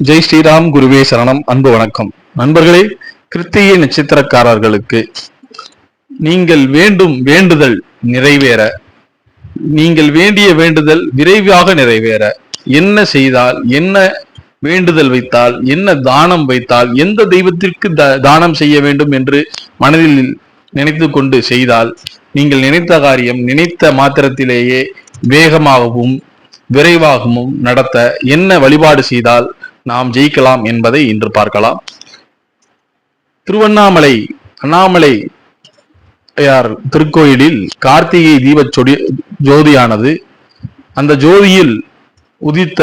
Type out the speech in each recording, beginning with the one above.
ஜெய் ஸ்ரீராம், குருவே சரணம். அன்பு வணக்கம் நண்பர்களே. கிருத்திகை நட்சத்திரக்காரர்களுக்கு நீங்கள் வேண்டும் வேண்டுதல் நிறைவேற, நீங்கள் வேண்டிய வேண்டுதல் விரைவாக நிறைவேற என்ன செய்தால், என்ன வேண்டுதல் வைத்தால், என்ன தானம் வைத்தால், எந்த தெய்வத்திற்கு தானம் செய்ய வேண்டும் என்று மனதில் நினைத்து கொண்டு செய்தால் நீங்கள் நினைத்த காரியம் நினைத்த மாத்திரத்திலேயே வேகமாகவும் விரைவாகவும் நடத்த என்ன வழிபாடு செய்தால் நாம் ஜெயிக்கலாம் என்பதை இன்று பார்க்கலாம். திருவண்ணாமலை அண்ணாமலை திருக்கோயிலில் கார்த்திகை தீப ஜோதியானது, அந்த ஜோதியில் உதித்த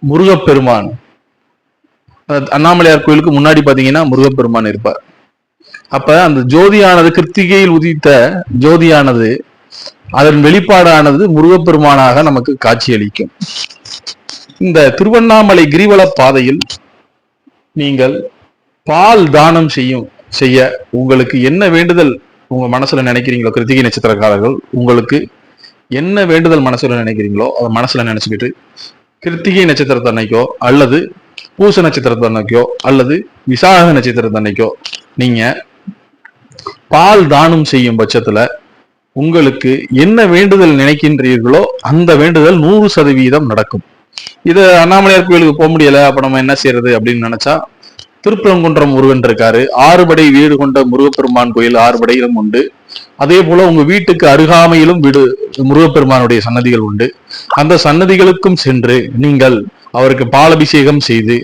முருகப்பெருமான், அண்ணாமலையார் கோயிலுக்கு முன்னாடி பாத்தீங்கன்னா முருகப்பெருமான் இருப்பார். அப்ப அந்த ஜோதியானது, கிருத்திகையில் உதித்த ஜோதியானது, அதன் வெளிப்பாடானது முருகப்பெருமானாக நமக்கு காட்சியளிக்கும். இந்த திருவண்ணாமலை கிரிவல பாதையில் நீங்கள் பால் தானம் செய்ய உங்களுக்கு என்ன வேண்டுதல் உங்க மனசுல நினைக்கிறீங்களோ, கிருத்திகை நட்சத்திரக்காரர்கள் உங்களுக்கு என்ன வேண்டுதல் மனசுல நினைக்கிறீங்களோ அதை மனசுல நினைச்சுக்கிட்டு கிருத்திகை நட்சத்திரத்தன்னைக்கோ அல்லது பூச நட்சத்திரத்தன்னைக்கோ அல்லது விசாக நட்சத்திரத்தன்னைக்கோ நீங்க பால் தானம் செய்யும் பட்சத்துல உங்களுக்கு என்ன வேண்டுதல் நினைக்கின்றீர்களோ அந்த வேண்டுதல் 100% நடக்கும். இது அண்ணாமலையார் கோயிலுக்கு போக முடியல, அப்ப நம்ம என்ன செய்யறது அப்படின்னு நினைச்சா, திருப்பரங்குன்றம் முருகன் இருக்காரு, 6 படை வீடு கொண்ட முருகப்பெருமான் கோயில் 6 படையிலும் உண்டு. அதே போல உங்க வீட்டுக்கு அருகாமையிலும் வீடு முருகப்பெருமானுடைய சன்னதிகள் உண்டு. அந்த சன்னதிகளுக்கும் சென்று நீங்கள் அவருக்கு பாலபிஷேகம் செய்து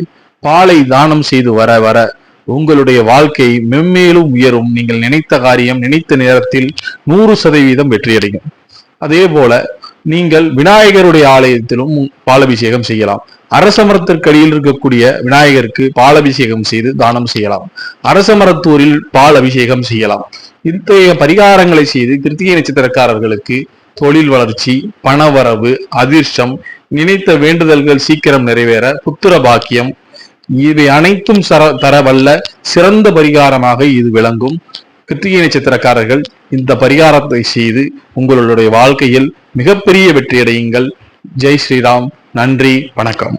பாலை தானம் செய்து வர வர உங்களுடைய வாழ்க்கை மென்மேலும் உயரும். நீங்கள் நினைத்த காரியம் நினைத்த நேரத்தில் 100% வெற்றியடையும். அதே போல நீங்கள் விநாயகருடைய ஆலயத்திலும் பாலபிஷேகம் செய்யலாம். அரசமரத்திற்கடியில் இருக்கக்கூடிய விநாயகருக்கு பாலபிஷேகம் செய்து தானம் செய்யலாம். அரசமரத்தூரில் பால் அபிஷேகம் செய்யலாம். இத்தகைய பரிகாரங்களை செய்து கிருத்திகை நட்சத்திரக்காரர்களுக்கு தொழில் வளர்ச்சி, பணவரவு, அதிர்ஷ்டம், நினைத்த வேண்டுதல்கள் சீக்கிரம் நிறைவேற, புத்திர பாக்கியம், இவை அனைத்தும் தரவல்ல சிறந்த பரிகாரமாக இது விளங்கும். கிருத்திகை நட்சத்திரக்காரர்கள் இந்த பரிகாரத்தை செய்து உங்களுடைய வாழ்க்கையில் மிகப்பெரிய வெற்றியடையுங்கள். ஜெய் ஸ்ரீராம். நன்றி, வணக்கம்.